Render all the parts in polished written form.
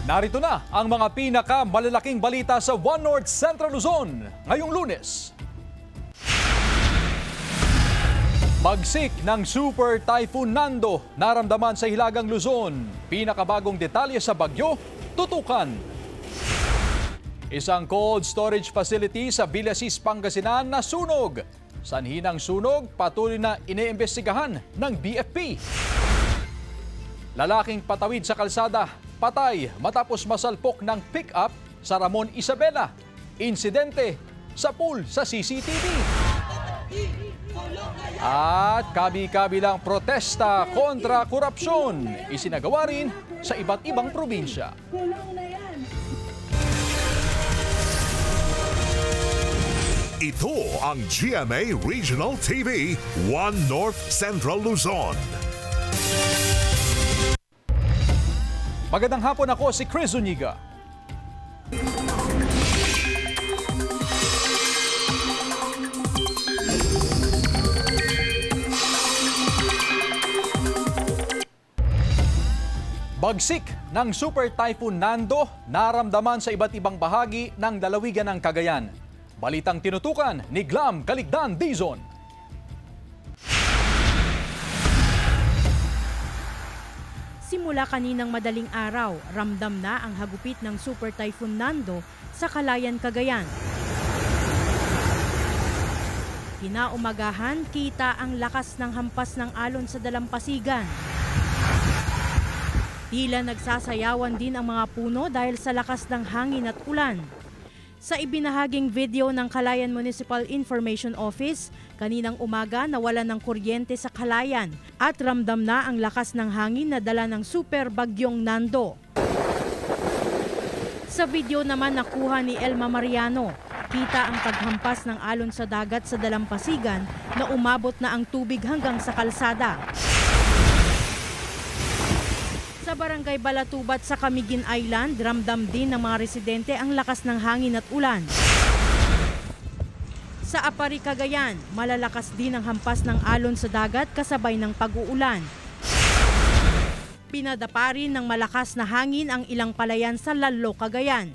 Narito na ang mga pinakamalalaking balita sa One North Central Luzon ngayong Lunes. Bagsik ng Super Typhoon Nando naramdaman sa Hilagang Luzon. Pinakabagong detalye sa bagyo, tutukan. Isang cold storage facility sa Villasis, Pangasinan nasunog. Sanhi ng sunog, patuloy na iniimbestigahan ng BFP. Lalaking patawid sa kalsada, patay matapos masalpok ng pick-up sa Ramon Isabela. Insidente sa pool sa CCTV. At kabi-kabilang protesta kontra korupsyon isinagawa rin sa iba't ibang probinsya. Ito ang GMA Regional TV, One North Central Luzon. Magandang hapon, ako si Chris Zuniga. Bagsik ng Super Typhoon Nando naramdaman sa iba't ibang bahagi ng lalawigan ng Cagayan. Balitang tinutukan ni Glam Caligdan Dizon. Simula kaninang madaling araw, ramdam na ang hagupit ng Super Typhoon Nando sa Calayan, Cagayan. Kinaumagahan, kita ang lakas ng hampas ng alon sa dalampasigan. Tila nagsasayawan din ang mga puno dahil sa lakas ng hangin at ulan. Sa ibinahaging video ng Calayan Municipal Information Office, kaninang umaga nawalan ng kuryente sa Calayan at ramdam na ang lakas ng hangin na dala ng super bagyong Nando. Sa video naman nakuha ni Elma Mariano, kita ang paghampas ng alon sa dagat sa dalampasigan na umabot na ang tubig hanggang sa kalsada. Sa Barangay Balatubat sa Camiguin Island, ramdam din ng mga residente ang lakas ng hangin at ulan. Sa Apari, Cagayan, malalakas din ang hampas ng alon sa dagat kasabay ng pag-uulan. Pinadapa rin ng malakas na hangin ang ilang palayan sa Lallo, Cagayan.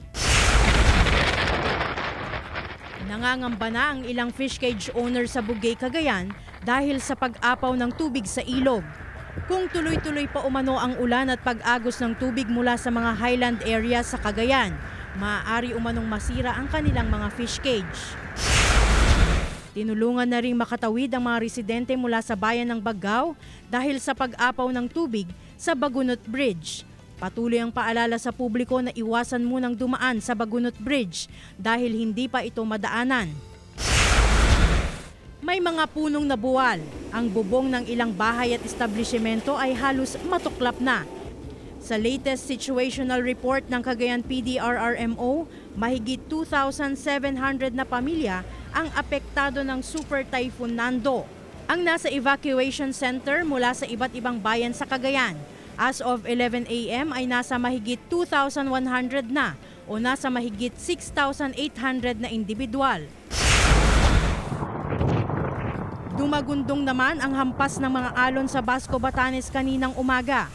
Nangangamba na ang ilang fish cage owner sa Bugay, Cagayan dahil sa pag-apaw ng tubig sa ilog. Kung tuloy-tuloy pa umano ang ulan at pag-agos ng tubig mula sa mga highland area sa Cagayan, maaari umanong masira ang kanilang mga fish cage. Tinulungan na ring makatawid ang mga residente mula sa bayan ng Bagao dahil sa pag-apaw ng tubig sa Bagunot Bridge. Patuloy ang paalala sa publiko na iwasan munang dumaan sa Bagunot Bridge dahil hindi pa ito madaanan. May mga punong nabuwal. Ang bubong ng ilang bahay at establishmento ay halos matuklap na. Sa latest situational report ng Cagayan PD-RRMO, mahigit 2,700 na pamilya ang apektado ng Super Typhoon Nando. Ang nasa evacuation center mula sa iba't ibang bayan sa Cagayan. As of 11 a.m. ay nasa mahigit 2,100 na o nasa mahigit 6,800 na individual. Dumagundong naman ang hampas ng mga alon sa Basco, Batanes kaninang umaga.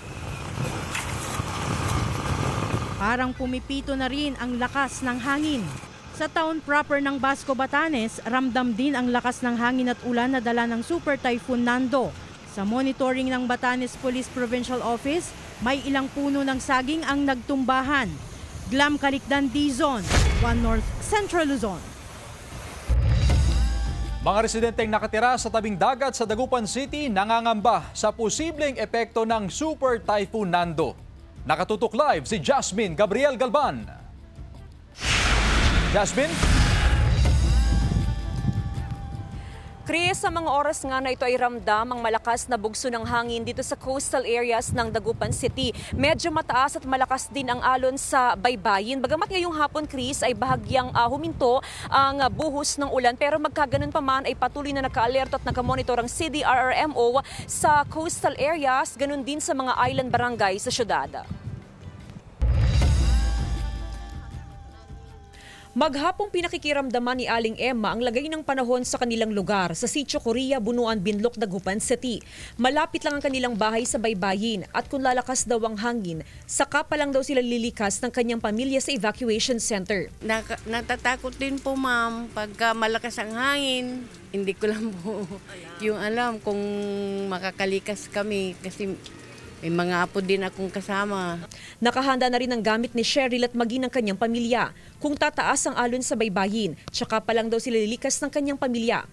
Parang pumipito na rin ang lakas ng hangin. Sa town proper ng Basco, Batanes, ramdam din ang lakas ng hangin at ulan na dala ng Super Typhoon Nando. Sa monitoring ng Batanes Police Provincial Office, may ilang puno ng saging ang nagtumbahan. Glam Caligdan Dizon, One North Central Luzon. Mga residenteng nakatira sa tabing dagat sa Dagupan City nangangamba sa posibleng epekto ng Super Typhoon Nando. Nakatutok live si Jasmine Gabriel Galban. Jasmine? Chris, sa mga oras nga na ito ay ramdam ang malakas na bugso ng hangin dito sa coastal areas ng Dagupan City. Medyo mataas at malakas din ang alon sa baybayin. Bagamat ngayong hapon, Chris, ay bahagyang huminto ang buhos ng ulan. Pero magkaganon pa man ay patuloy na naka-alert at nakamonitor ang CDRRMO sa coastal areas, ganun din sa mga island barangay sa syudad. Maghapong pinakikiramdaman ni Aling Emma ang lagay ng panahon sa kanilang lugar sa Sitio Korea, Bunuan, Binlok, Dagupan City. Malapit lang ang kanilang bahay sa baybayin at kung lalakas daw ang hangin, saka pa lang daw sila lilikas ng kanyang pamilya sa evacuation center. Natatakot din po, ma'am, pagka malakas ang hangin. Hindi ko lang po yung alam kung makakalikas kami kasi may mga apo din akong kasama. Nakahanda na rin ang gamit ni Cheryl at maging ng kanyang pamilya. Kung tataas ang alon sa baybayin, tsaka pa lang daw sila lilikas ng kanyang pamilya.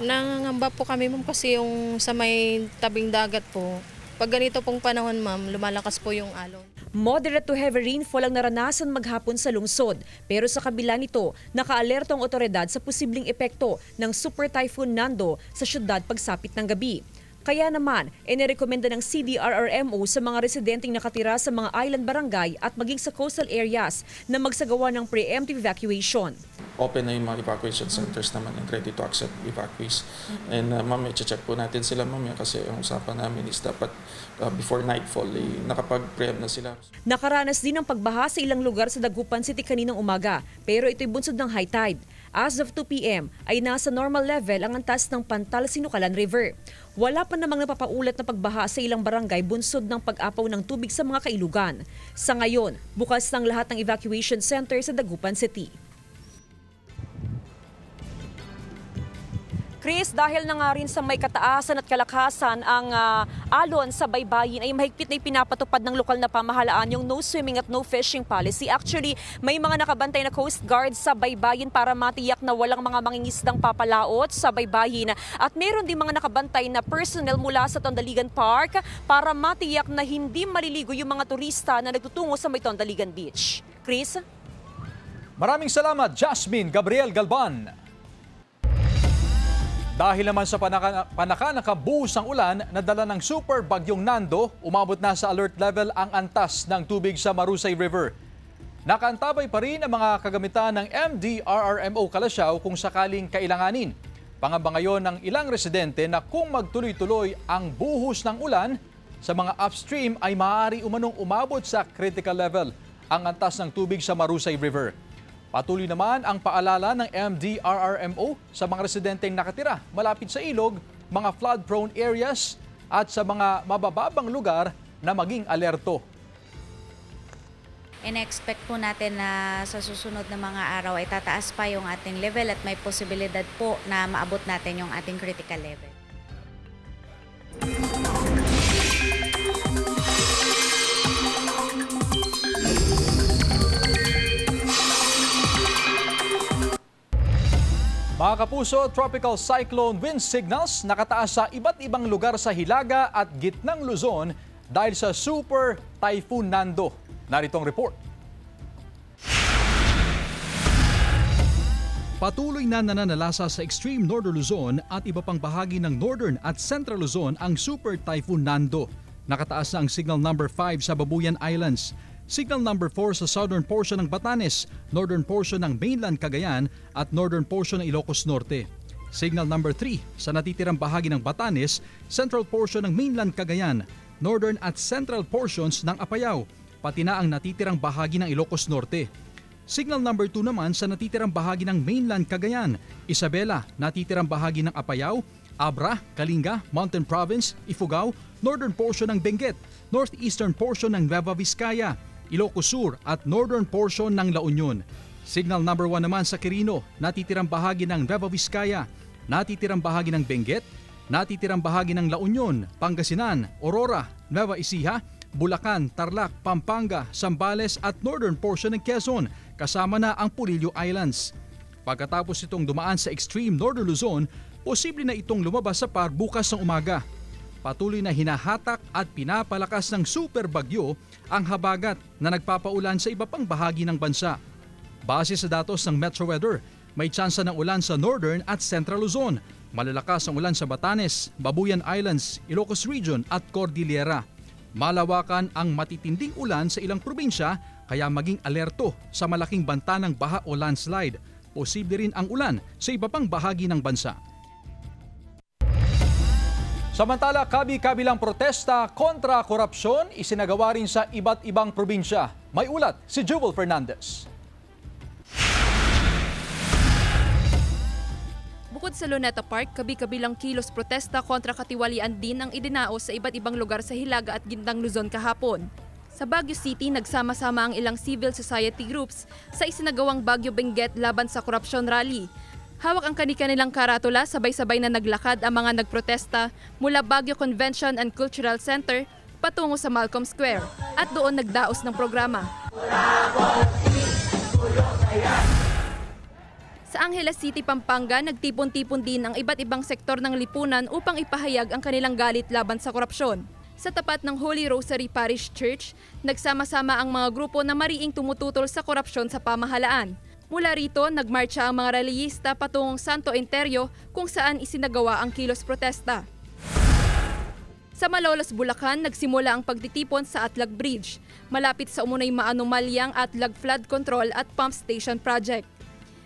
Nangangamba po kami, ma'am, kasi yung sa may tabing dagat po, pag ganito pong panahon, ma'am, lumalakas po yung alon. Moderate to heavy rainfall ang naranasan maghapon sa lungsod. Pero sa kabila nito, naka-alerto ang otoridad sa posibleng epekto ng Super Typhoon Nando sa syudad pagsapit ng gabi. Kaya naman, inirekomenda ng CDRRMO sa mga residenteng nakatira sa mga island barangay at maging sa coastal areas na magsagawa ng preemptive evacuation. Open na yung mga evacuation centers naman and ready to accept evacuees. And mamaya, check po natin sila mamaya kasi ang usapan namin is dapat before nightfall, nakapag-preempt na sila. Nakaranas din ng pagbaha sa ilang lugar sa Dagupan City kaninang umaga, pero ito'y bunsod ng high tide. As of 2 p.m. ay nasa normal level ang antas ng Pantal-Sinukalan River. Wala pa namang napapaulat na pagbaha sa ilang barangay bunsod ng pag-apaw ng tubig sa mga kailugan. Sa ngayon, bukas ng lahat ng evacuation center sa Dagupan City. Chris, dahil na nga rin sa may kataasan at kalakasan ang alon sa baybayin ay mahigpit na pinapatupad ng lokal na pamahalaan yung no swimming at no fishing policy. Actually, may mga nakabantay na Coast Guard sa baybayin para matiyak na walang mga mangingisdang papalaot sa baybayin. At meron din mga nakabantay na personnel mula sa Tondaligan Park para matiyak na hindi maliligo yung mga turista na nagtutungo sa may Tondaligan Beach. Chris? Maraming salamat, Jasmine Gabriel Galban. Dahil naman sa nakabuhos ng ulan na dala ng super bagyong Nando, umabot na sa alert level ang antas ng tubig sa Marusay River. Nakaantabay pa rin ang mga kagamitan ng MDRRMO Calasiao kung sakaling kailanganin. Pangamba ngayon ng ilang residente na kung magtuloy-tuloy ang buhos ng ulan sa mga upstream ay maaari umanong umabot sa critical level ang antas ng tubig sa Marusay River. Patuloy naman ang paalala ng MDRRMO sa mga residenteng nakatira malapit sa ilog, mga flood-prone areas at sa mga mabababang lugar na maging alerto. In-expect po natin na sa susunod na mga araw ay tataas pa yung ating level at may posibilidad po na maabot natin yung ating critical level. Mga kapuso, tropical cyclone wind signals nakataas sa iba't ibang lugar sa Hilaga at gitnang Luzon dahil sa Super Typhoon Nando. Narito ang report. Patuloy na nananalasa sa extreme northern Luzon at iba pang bahagi ng northern at central Luzon ang Super Typhoon Nando. Nakataas na ang signal number 5 sa Babuyan Islands. Signal number 4 sa southern portion ng Batanes, northern portion ng mainland Cagayan at northern portion ng Ilocos Norte. Signal number 3 sa natitirang bahagi ng Batanes, central portion ng mainland Cagayan, northern at central portions ng Apayao, pati na ang natitirang bahagi ng Ilocos Norte. Signal number 2 naman sa natitirang bahagi ng mainland Cagayan, Isabela, natitirang bahagi ng Apayao, Abra, Kalinga, Mountain Province, Ifugao, northern portion ng Benguet, northeastern portion ng Nueva Vizcaya, Ilocos Sur at northern portion ng La Union. Signal number 1 naman sa Quirino, natitirang bahagi ng Nueva Vizcaya, natitirang bahagi ng Benguet, natitirang bahagi ng La Union, Pangasinan, Aurora, Nueva Ecija, Bulacan, Tarlac, Pampanga, Zambales at northern portion ng Quezon, kasama na ang Polillo Islands. Pagkatapos itong dumaan sa extreme northern Luzon, posible na itong lumabas sa PAR bukas ng umaga. Patuloy na hinahatak at pinapalakas ng super bagyo ang habagat na nagpapaulan sa iba pang bahagi ng bansa. Base sa datos ng Metro Weather, may tsansa ng ulan sa northern at central Luzon. Malalakas ang ulan sa Batanes, Babuyan Islands, Ilocos Region at Cordillera. Malawakan ang matitinding ulan sa ilang probinsya kaya maging alerto sa malaking banta ng baha o landslide. Posible rin ang ulan sa iba pang bahagi ng bansa. Samantala, kabi-kabilang protesta kontra korupsyon isinagawa rin sa iba't ibang probinsya. May ulat si Jewel Fernandez. Bukod sa Luneta Park, kabi-kabilang kilos protesta kontra katiwalian din ang idinaos sa iba't ibang lugar sa Hilaga at Gintang Luzon kahapon. Sa Baguio City, nagsama-sama ang ilang civil society groups sa isinagawang Baguio Benguet laban sa korupsyon rally. Hawak ang kani-kanilang karatula, sabay-sabay na naglakad ang mga nagprotesta mula Baguio Convention and Cultural Center patungo sa Malcolm Square at doon nagdaos ng programa. Sa Angeles City, Pampanga, nagtipon-tipon din ang iba't ibang sektor ng lipunan upang ipahayag ang kanilang galit laban sa korupsyon. Sa tapat ng Holy Rosary Parish Church, nagsama-sama ang mga grupo na mariing tumututol sa korupsyon sa pamahalaan. Mula rito, nagmarcha ang mga reliyista patungong Santo Enterio kung saan isinagawa ang kilos protesta. Sa Malolos, Bulacan, nagsimula ang pagtitipon sa Atlag Bridge, malapit sa umunay maanomalyang Atlag Flood Control at Pump Station Project.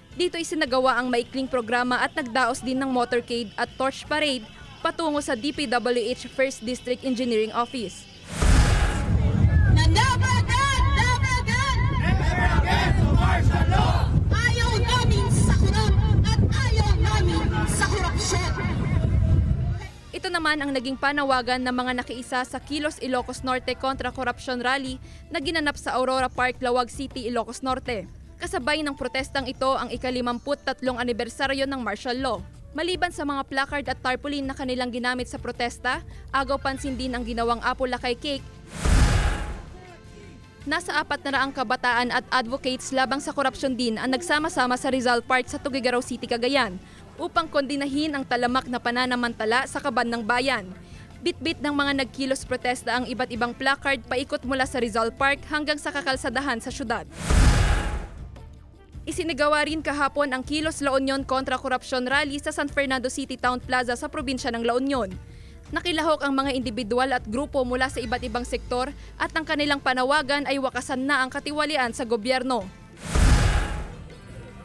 Dito isinagawa ang maikling programa at nagdaos din ng motorcade at torch parade patungo sa DPWH 1st District Engineering Office. Ayaw namin sa kurap at ayaw namin sa korupsyon. Ito naman ang naging panawagan ng mga nakiisa sa Kilos Ilocos Norte kontra Corruption Rally na ginanap sa Aurora Park, Lawag City, Ilocos Norte. Kasabay ng protestang ito ang ika-53 anibersaryo ng martial law. Maliban sa mga placard at tarpaulin na kanilang ginamit sa protesta, agaw pansin din ang ginawang apple lakay cake. Nasa 400 kabataan at advocates labang sa korupsyon din ang nagsama-sama sa Rizal Park sa Tuguegarao City, Cagayan upang kondinahin ang talamak na pananamantala sa kaban ng bayan. Bit-bit ng mga nagkilos protesta ang iba't ibang placard paikot mula sa Rizal Park hanggang sa kakalsadahan sa syudad. Isinagawa rin kahapon ang Kilos La Union kontra Korupsyon Rally sa San Fernando City Town Plaza sa probinsya ng La Union. Nakilahok ang mga individual at grupo mula sa iba't ibang sektor at ang kanilang panawagan ay wakasan na ang katiwalian sa gobyerno.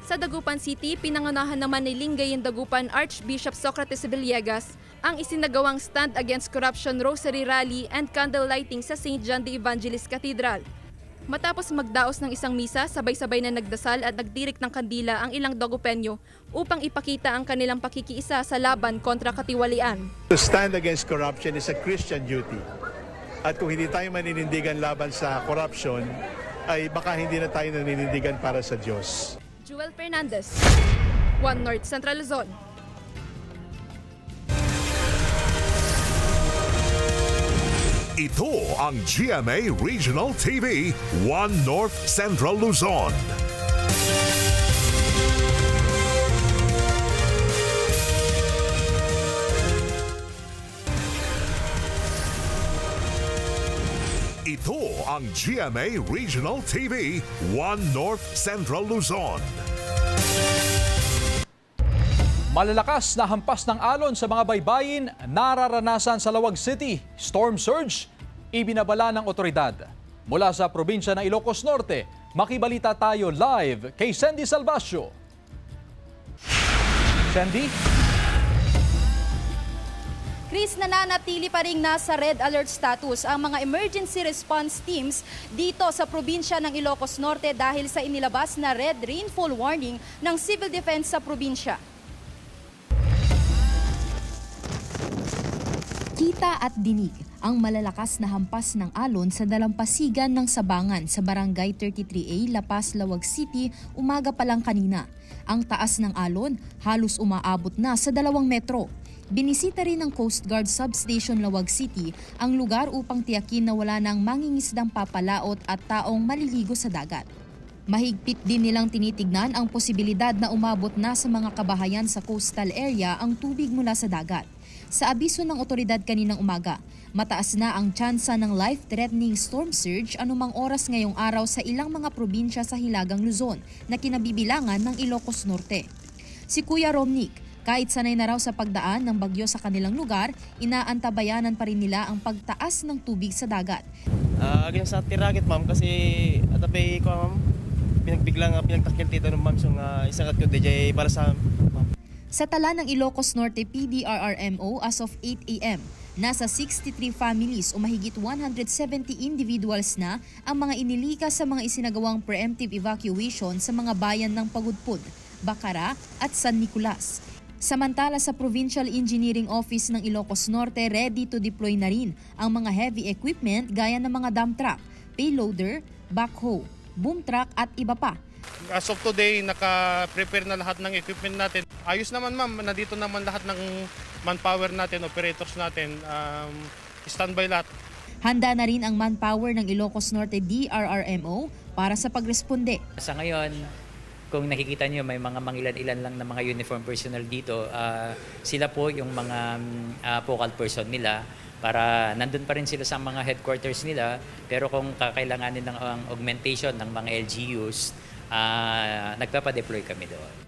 Sa Dagupan City, pinangunahan naman ni Lingayen Dagupan Archbishop Socrates Villegas ang isinagawang Stand Against Corruption Rosary Rally and Candle Lighting sa St. John the Evangelist Cathedral. Matapos magdaos ng isang misa, sabay-sabay na nagdasal at nagdirik ng kandila ang ilang Dagupenyo upang ipakita ang kanilang pakikiisa sa laban kontra katiwalian. To stand against corruption is a Christian duty. At kung hindi tayo maninindigan laban sa corruption, ay baka hindi na tayo naninindigan para sa Diyos. Joel Fernandez, One North Central Luzon. Ito ang GMA Regional TV, One North Central Luzon. Ito ang GMA Regional TV, One North Central Luzon. Malalakas na hampas ng alon sa mga baybayin nararanasan sa Lawag City. Storm surge, ibinabala ng otoridad. Mula sa probinsya ng Ilocos Norte, makibalita tayo live kay Sandy Salvacio. Sandy? Chris, nananatili pa ring nasa red alert status ang mga emergency response teams dito sa probinsya ng Ilocos Norte dahil sa inilabas na red rainfall warning ng Civil Defense sa probinsya. Kita at dinig ang malalakas na hampas ng alon sa dalampasigan ng Sabangan sa Barangay 33A, La Paz, Lawag City, umaga pa lang kanina. Ang taas ng alon halos umaabot na sa 2 metro. Binisita rin ng Coast Guard Substation Lawag City ang lugar upang tiyakin na wala nang mangingisdang papalaot at taong maliligo sa dagat. Mahigpit din nilang tinitignan ang posibilidad na umabot na sa mga kabahayan sa coastal area ang tubig mula sa dagat. Sa abiso ng otoridad kaninang umaga, mataas na ang tsansa ng life-threatening storm surge anumang oras ngayong araw sa ilang mga probinsya sa Hilagang Luzon na kinabibilangan ng Ilocos Norte. Si Kuya Romnick, kahit sanay na raw sa pagdaan ng bagyo sa kanilang lugar, inaantabayanan pa rin nila ang pagtaas ng tubig sa dagat. Ganyan sa tiragit ma'am kasi atapay ko ma'am, pinagtakil dito ng ma'am so isang at ko DJ para sa ma'am. Sa tala ng Ilocos Norte PDRRMO as of 8 a.m., nasa 63 families o mahigit 170 individuals na ang mga inilikas sa mga isinagawang preemptive evacuation sa mga bayan ng Pagudpud, Bacara at San Nicolas. Samantala sa Provincial Engineering Office ng Ilocos Norte, ready to deploy na rin ang mga heavy equipment gaya ng mga dump truck, payloader, backhoe, boom truck at iba pa. As of today, naka-prepare na lahat ng equipment natin. Ayos naman ma'am, nandito naman lahat ng manpower natin, operators natin, standby lahat. Handa na rin ang manpower ng Ilocos Norte DRRMO para sa pagresponde. Sa ngayon, kung nakikita niyo may mga mangilan-ilan lang na mga uniform personnel dito, sila po yung mga focal person nila para nandun pa rin sila sa mga headquarters nila, pero kung kakailanganin ng augmentation ng mga LGUs, nagpapadeploy kami doon.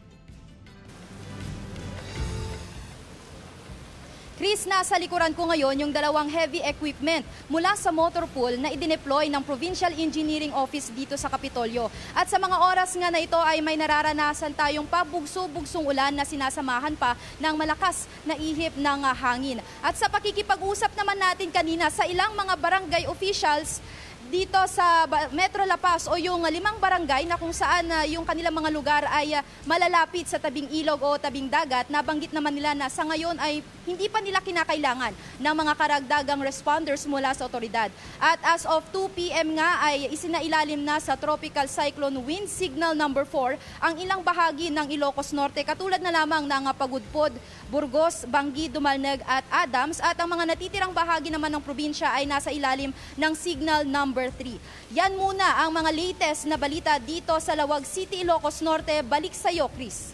Chris, nasa likuran ko ngayon yung dalawang heavy equipment mula sa motor pool na idineploy ng Provincial Engineering Office dito sa Kapitolyo. At sa mga oras nga na ito ay may nararanasan tayong pabugso-bugsong ulan na sinasamahan pa ng malakas na ihip ng hangin. At sa pakikipag-usap naman natin kanina sa ilang mga barangay officials dito sa Metro La Paz o yung 5 barangay na kung saan yung kanilang mga lugar ay malalapit sa tabing ilog o tabing dagat, nabanggit naman nila na sa ngayon ay hindi pa nila kinakailangan ng mga karagdagang responders mula sa otoridad. At as of 2 p.m. nga ay isinailalim na sa Tropical Cyclone Wind Signal number 4 ang ilang bahagi ng Ilocos Norte, katulad na lamang ng Pagudpod, Burgos, Banggi, Dumalneg at Adams, at ang mga natitirang bahagi naman ng probinsya ay nasa ilalim ng Signal number 3. Yan muna ang mga latest na balita dito sa Lawag City, Ilocos Norte. Balik sa iyo, Chris.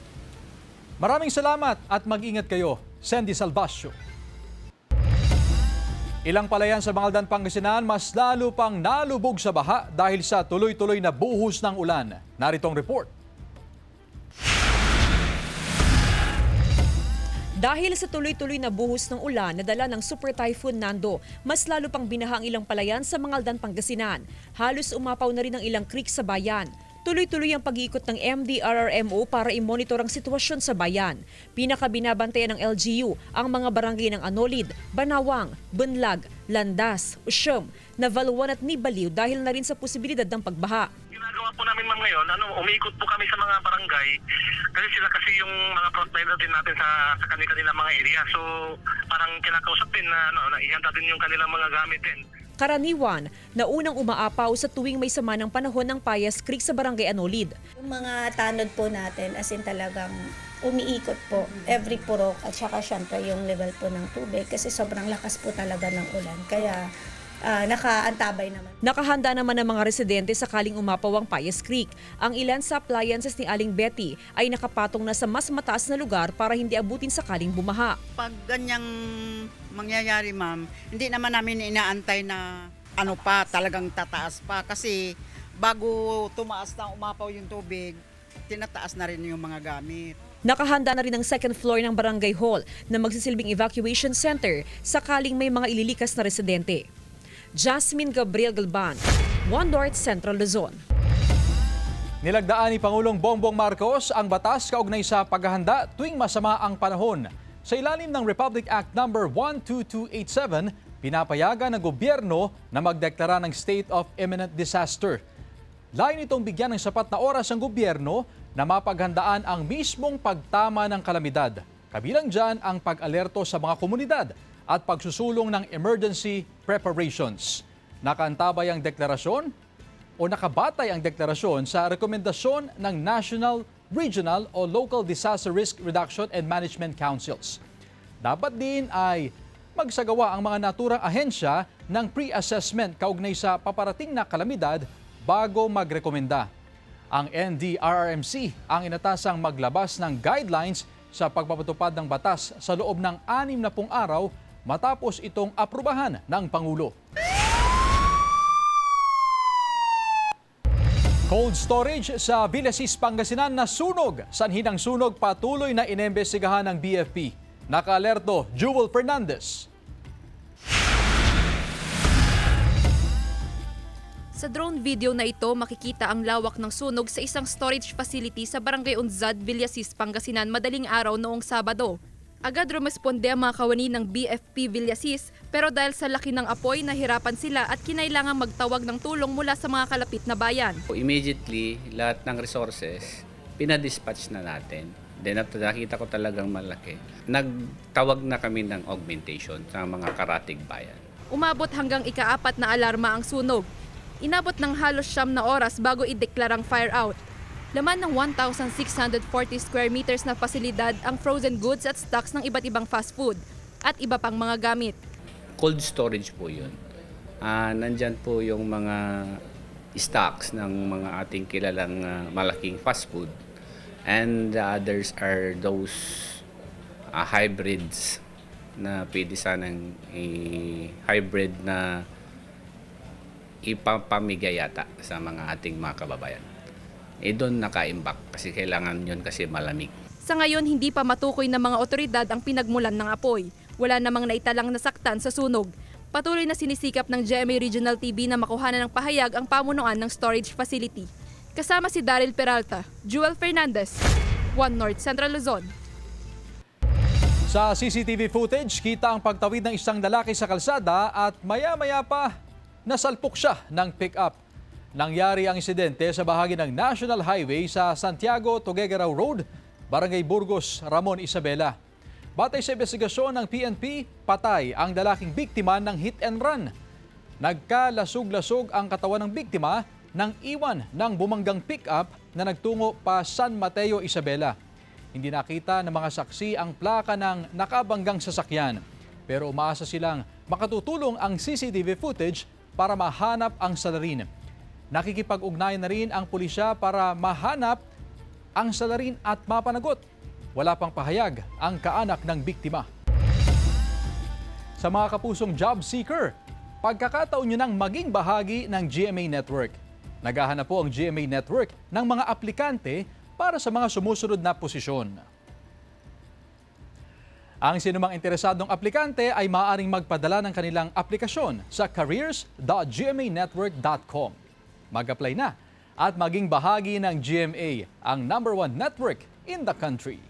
Maraming salamat at mag-ingat kayo. Sandy Salvasio. Ilang palayan sa Bangaldan, Pangasinan mas lalo pang nalubog sa baha dahil sa tuloy-tuloy na buhos ng ulan. Naritong report. Dahil sa tuloy-tuloy na buhos ng ulan na dala ng Super Typhoon Nando, mas lalo pang binaha ang ilang palayan sa Bangaldan, Pangasinan. Halos umapaw na rin ang ilang creek sa bayan. Tuloy-tuloy ang pag-iikot ng MDRRMO para i-monitor ang sitwasyon sa bayan. Pinakabinabantayan ng LGU ang mga barangay ng Anolid, Banawang, Bunlag, Landas, Usyom, Navaluan at Nibaliw dahil na rin sa posibilidad ng pagbaha. Ginagawa po namin ma'am ngayon, umiikot po kami sa mga barangay kasi sila kasi yung mga frontline din natin sa kanilang mga area. So parang kinakausap din na ihanda din yung kanilang mga gamit din. Karaniwan na unang umaapaw sa tuwing may sama ng panahon ng Payas Creek sa Barangay Anolid. Yung mga tanod po natin as in talagang umiikot po every purok at saka syempre yung level po ng tubig kasi sobrang lakas po talaga ng ulan. Kaya nakaantabay naman. Nakahanda naman ang mga residente sakaling umapaw ang Payas Creek. Ang ilan sa appliances ni Aling Betty ay nakapatong na sa mas mataas na lugar para hindi abutin sakaling bumaha. Pag ganyang mangyayari ma'am, hindi naman namin inaantay na talagang tataas pa kasi bago tumaas na umapaw yung tubig, tinataas na rin yung mga gamit. Nakahanda na rin ang second floor ng Barangay Hall na magsisilbing evacuation center sakaling may mga ililikas na residente. Jasmine Gabriel Galban, One North Central Luzon. Nilagdaan ni Pangulong Bongbong Marcos ang batas kaugnay sa paghahanda tuwing masama ang panahon. Sa ilalim ng Republic Act No. 12287, pinapayagan ng gobyerno na magdeklara ng state of imminent disaster. Layo nitong bigyan ng sapat na oras ang gobyerno na mapaghandaan ang mismong pagtama ng kalamidad. Kabilang dyan ang pag-alerto sa mga komunidad at pagsusulong ng emergency preparations. Nakaantabay ang deklarasyon o nakabatay ang deklarasyon sa rekomendasyon ng National, Regional o Local Disaster Risk Reduction and Management Councils. Dapat din ay magsagawa ang mga naturang ahensya ng pre-assessment kaugnay sa paparating na kalamidad bago magrekomenda. Ang NDRRMC ang inatasang maglabas ng guidelines sa pagpapatupad ng batas sa loob ng 60 araw matapos itong aprubahan ng Pangulo. Cold storage sa Villasis, Pangasinan na sunog. Sanhi ng sunog patuloy na inimbestigahan ng BFP. Naka-alerto, Jewel Fernandez. Sa drone video na ito, makikita ang lawak ng sunog sa isang storage facility sa Barangay Unzad, Villasis, Pangasinan madaling araw noong Sabado. Agad rumesponde ang mga kawani ng BFP Villasis pero dahil sa laki ng apoy, nahirapan sila at kinailangang magtawag ng tulong mula sa mga kalapit na bayan. Immediately, lahat ng resources, pinadispatch na natin. Then nakita ko talagang malaki. Nagtawag na kami ng augmentation sa mga karatig bayan. Umabot hanggang ika-4 na alarma ang sunog. Inabot ng halos 9 na oras bago ideklarang fire out. Laman ng 1,640 square meters na pasilidad ang frozen goods at stocks ng iba't ibang fast food at iba pang mga gamit. Cold storage po yun. Nandyan po yung mga stocks ng mga ating kilalang malaking fast food. And the others are those hybrids na pwede sanang hybrid na ipapamigay yata sa mga ating mga kababayan. Doon nakaimbak kasi kailangan yun kasi malamig. Sa ngayon, hindi pa matukoy ng mga otoridad ang pinagmulan ng apoy. Wala namang naitalang nasaktan sa sunog. Patuloy na sinisikap ng GMA Regional TV na makuhanan ng pahayag ang pamunuan ng storage facility. Kasama si Daryl Peralta, Jewel Fernandez, One North Central Luzon. Sa CCTV footage, kita ang pagtawid ng isang lalaki sa kalsada at maya-maya pa nasalpok siya ng pick-up. Nangyari ang insidente sa bahagi ng National Highway sa Santiago Tuguegarao Road, Barangay Burgos, Ramon Isabela. Batay sa investigasyon ng PNP, patay ang lalaking biktima ng hit and run. Nagkalasog-lasog ang katawan ng biktima nang iwan ng bumanggang pick-up na nagtungo pa San Mateo, Isabela. Hindi nakita ng mga saksi ang plaka ng nakabanggang sasakyan, pero umaasa silang makatutulong ang CCTV footage para mahanap ang salarin. Nakikipag-ugnayan na rin ang pulisya para mahanap ang salarin at mapanagot. Wala pang pahayag ang kaanak ng biktima. Sa mga kapusong job seeker, pagkakataon nyo nang maging bahagi ng GMA Network. Naghahanap po ang GMA Network ng mga aplikante para sa mga sumusunod na posisyon. Ang sinumang interesadong aplikante ay maaaring magpadala ng kanilang aplikasyon sa careers.gmanetwork.com. Mag-apply na at maging bahagi ng GMA, ang #1 network in the country.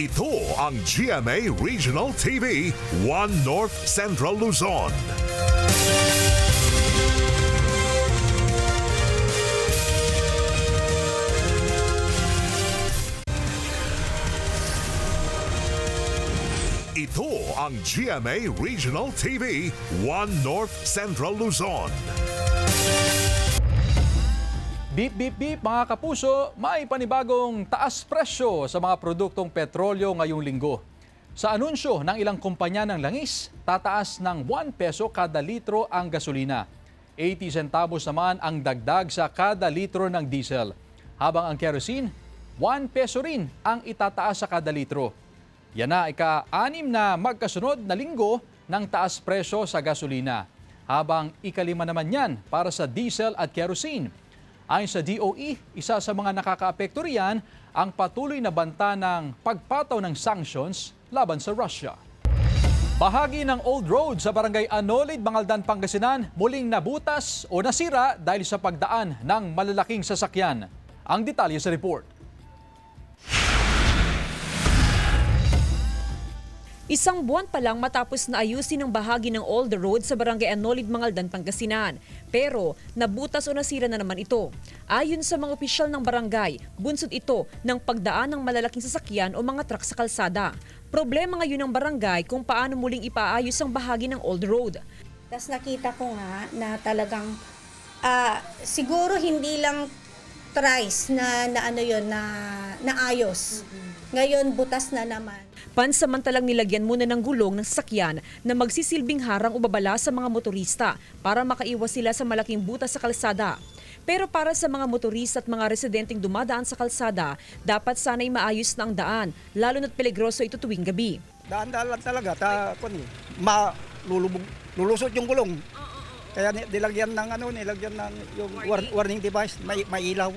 Ito ang GMA Regional TV, One North Central Luzon. Ito ang GMA Regional TV, One North Central Luzon. Beep, beep, beep mga kapuso, may panibagong taas presyo sa mga produktong petrolyo ngayong linggo. Sa anunsyo ng ilang kumpanya ng langis, tataas ng 1 peso kada litro ang gasolina. 80 centavos naman ang dagdag sa kada litro ng diesel. Habang ang kerosene, 1 peso rin ang itataas sa kada litro. Yan na ika-6 na magkasunod na linggo ng taas presyo sa gasolina. Habang ika-5 naman yan para sa diesel at kerosene. Ayon sa DOE, isa sa mga nakakaapekto riyan ang patuloy na banta ng pagpataw ng sanctions laban sa Russia. Bahagi ng Old Road sa Barangay Anolid, Bangaldan, Pangasinan muling nabutas o nasira dahil sa pagdaan ng malalaking sasakyan. Ang detalye sa report. Isang buwan pa lang matapos na ayusin ang bahagi ng Old Road sa Barangay Anolid, Bangaldan, Pangasinan. Pero nabutas o nasira na naman ito. Ayon sa mga opisyal ng barangay, bunsod ito ng pagdaan ng malalaking sasakyan o mga truck sa kalsada. Problema ngayon ng barangay kung paano muling ipaayos ang bahagi ng Old Road. Tapos nakita ko nga na talagang siguro hindi lang thrice na naayos. Ngayon butas na naman. Pansamantalang nilagyan muna ng gulong ng sasakyan na magsisilbing harang o babala sa mga motorista para makaiwas sila sa malaking butas sa kalsada. Pero para sa mga motorista at mga residenteng dumadaan sa kalsada, dapat sana'y maayos na ang daan, lalo na't peligroso ito tuwing gabi. Daan-daan lang talaga, lulusot yung gulong. Kaya nilagyan ng yung warning device, may ilaw.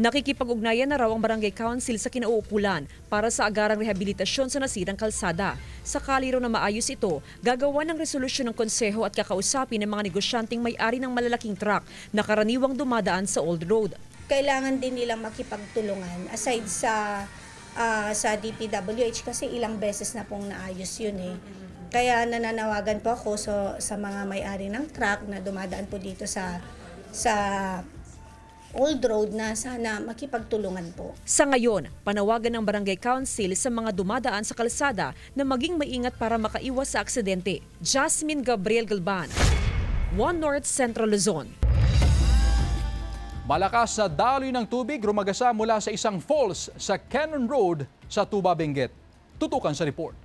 Nakikipag-ugnayan na raw ang Barangay Council sa kinauukulan para sa agarang rehabilitasyon sa nasirang kalsada. Sakali raw na maayos ito, gagawa ng resolusyon ng konseho at kakausapin ng mga negosyanteng may-ari ng malalaking truck na karaniwang dumadaan sa Old Road. Kailangan din nilang makipagtulungan aside sa DPWH kasi ilang beses na pong naayos yun eh. Kaya nananawagan po ako sa mga may-ari ng truck na dumadaan po dito sa Old Road na sana makipagtulungan po. Sa ngayon, panawagan ng Barangay Council sa mga dumadaan sa kalsada na maging maingat para makaiwas sa aksidente. Jasmine Gabriel Galban, One North Central Luzon. Malakas na daloy ng tubig rumagasa mula sa isang falls sa Cannon Road sa Tuba, Benguet. Tutukan sa report.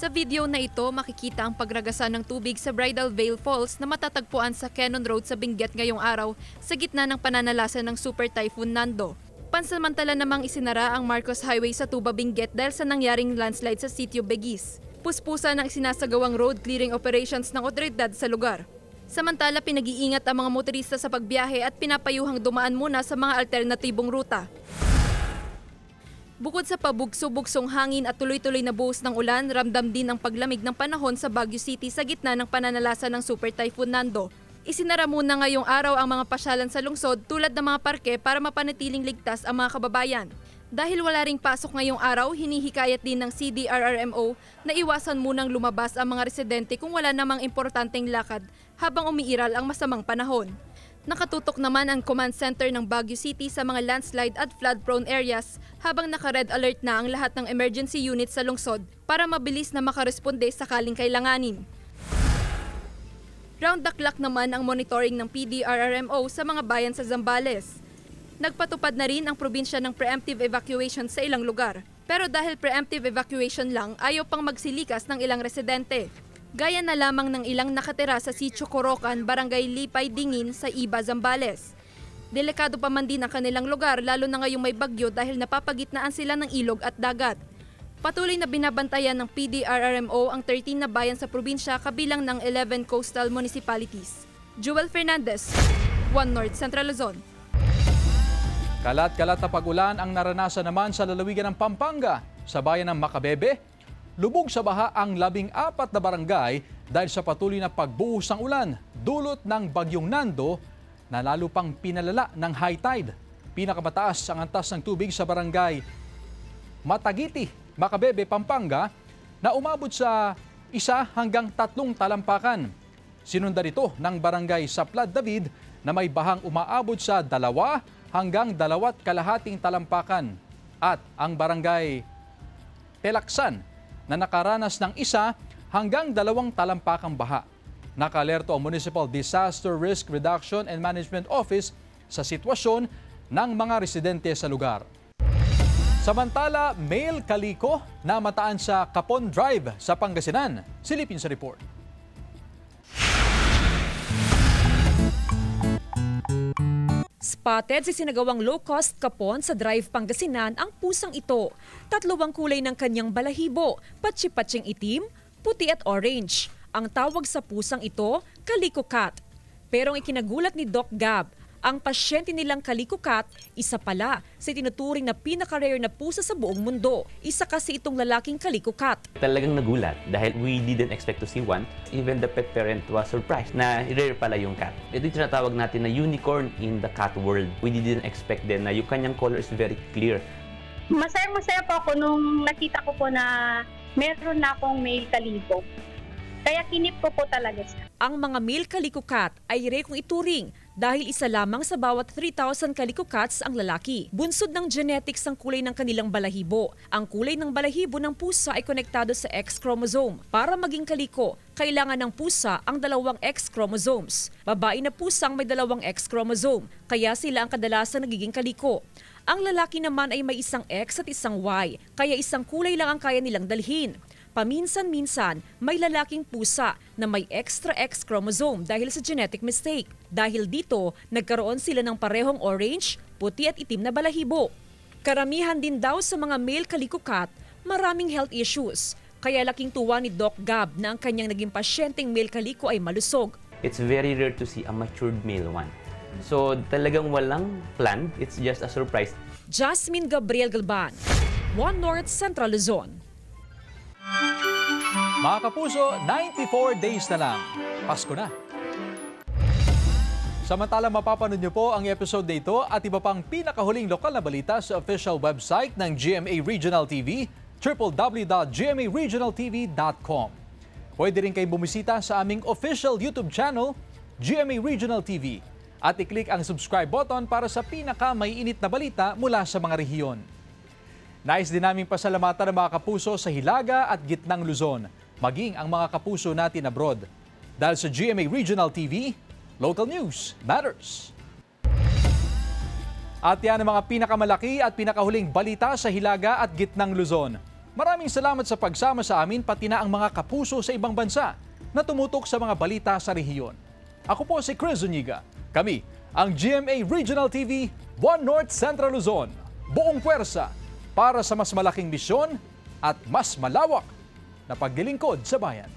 Sa video na ito, makikita ang pagragasa ng tubig sa Bridal Veil Falls na matatagpuan sa Cannon Road sa Benguet ngayong araw sa gitna ng pananalasa ng Super Typhoon Nando. Pansamantala namang isinara ang Marcos Highway sa Tuba, Benguet dahil sa nangyaring landslide sa Sitio Begis. Puspusan ang sinasagawang road clearing operations ng otoridad sa lugar. Samantala, pinag-iingat ang mga motorista sa pagbiyahe at pinapayuhang dumaan muna sa mga alternatibong ruta. Bukod sa pabugso-bugsong hangin at tuloy-tuloy na buhos ng ulan, ramdam din ang paglamig ng panahon sa Baguio City sa gitna ng pananalasa ng Super Typhoon Nando. Isinara muna ngayong araw ang mga pasyalan sa lungsod tulad ng mga parke para mapanatiling ligtas ang mga kababayan. Dahil wala ring pasok ngayong araw, hinihikayat din ng CDRRMO na iwasan munang lumabas ang mga residente kung wala namang importanteng lakad habang umiiral ang masamang panahon. Nakatutok naman ang command center ng Baguio City sa mga landslide at flood-prone areas habang naka-red alert na ang lahat ng emergency units sa lungsod para mabilis na makaresponde sakaling kailanganin. Round the clock naman ang monitoring ng PDRRMO sa mga bayan sa Zambales. Nagpatupad na rin ang probinsya ng preemptive evacuation sa ilang lugar. Pero dahil preemptive evacuation lang, ayaw pang magsilikas ng ilang residente. Gaya na lamang ng ilang nakatira sa Sitio Corocan, Barangay Lipay, Dingin sa Iba, Zambales. Delikado pa man din ang kanilang lugar lalo na ngayong may bagyo dahil napapagitnaan sila ng ilog at dagat. Patuloy na binabantayan ng PDRRMO ang 13 na bayan sa probinsya kabilang ng 11 coastal municipalities. Joel Fernandez, One North Central Luzon. Kalat-kalat na pag-ulan ang naranasan naman sa lalawigan ng Pampanga sa bayan ng Macabebe. Lubog sa baha ang 14 na barangay dahil sa patuloy na pagbuhos ng ulan dulot ng bagyong Nando na lalo pang pinalala ng high tide. Pinakamataas ang antas ng tubig sa barangay Matagiti, Macabebe, Pampanga na umabot sa 1 hanggang 3 talampakan. Sinundan ito ng barangay Saplad David na may bahang umaabot sa 2 hanggang 2.5 talampakan at ang barangay Telaksan na nakaranas ng 1 hanggang 2 talampakang baha. Nakalerto ang Municipal Disaster Risk Reduction and Management Office sa sitwasyon ng mga residente sa lugar. Samantala, male kaliko na mataan sa Capon Drive sa Pangasinan. Silipin sa report. Spotted sa sinagawang low-cost kapon sa Drive Pangasinan ang pusang ito. 3 ang kulay ng kanyang balahibo, patsi-patsing itim, puti at orange. Ang tawag sa pusang ito, Calico Cat. Pero ang ikinagulat ni Doc Gab, ang pasyente nilang Calico Cat, isa pala sa tinuturing na pinaka-rare na pusa sa buong mundo. Isa kasi itong lalaking Calico Cat. Talagang nagulat dahil we didn't expect to see one. Even the pet parent was surprised na rare pala yung cat. Ito yung tinatawag natin na unicorn in the cat world. We didn't expect din na yung kanyang color is very clear. Masaya po ako nung nakita ko po na meron na akong male Calico. Kaya kinip ko po talaga siya. Ang mga male Calico Cat ay rare kung ituring dahil isa lamang sa bawat 3,000 Calico Cats ang lalaki. Bunsod ng genetics ang kulay ng kanilang balahibo. Ang kulay ng balahibo ng pusa ay konektado sa X chromosome. Para maging Calico, kailangan ng pusa ang 2 X chromosomes. Babae na pusa ang may 2 X chromosome, kaya sila ang kadalasan nagiging Calico. Ang lalaki naman ay may 1 X at 1 Y, kaya isang kulay lang ang kaya nilang dalhin. Paminsan-minsan, may lalaking pusa na may extra X chromosome dahil sa genetic mistake. Dahil dito, nagkaroon sila ng parehong orange, puti at itim na balahibo. Karamihan din daw sa mga male Calico Cat, maraming health issues. Kaya laking tuwa ni Doc Gab na ang kanyang naging pasyenteng male Calico ay malusog. it's very rare to see a matured male one. So talagang walang plan, it's just a surprise. Jasmine Gabriel Galban, One North Central Luzon. Mga kapuso, 94 days na lang. Pasko na. Samantala, mapapanood niyo po ang episode na ito at iba pang pinakahuling lokal na balita sa official website ng GMA Regional TV, www.gmaregionaltv.com. Pwede rin kayo bumisita sa aming official YouTube channel, GMA Regional TV, at i-click ang subscribe button para sa pinaka-maiinit na balita mula sa mga rehiyon. Nais din naming pasalamatan ng mga kapuso sa Hilaga at Gitnang Luzon, maging ang mga kapuso natin abroad. Dahil sa GMA Regional TV, local news matters. At yan ang mga pinakamalaki at pinakahuling balita sa Hilaga at Gitnang Luzon. Maraming salamat sa pagsama sa amin pati na ang mga kapuso sa ibang bansa na tumutok sa mga balita sa rehiyon. Ako po si Chris Zuniga. Kami ang GMA Regional TV, One North Central Luzon. Buong puwersa para sa mas malaking misyon at mas malawak na paglilingkod sa bayan.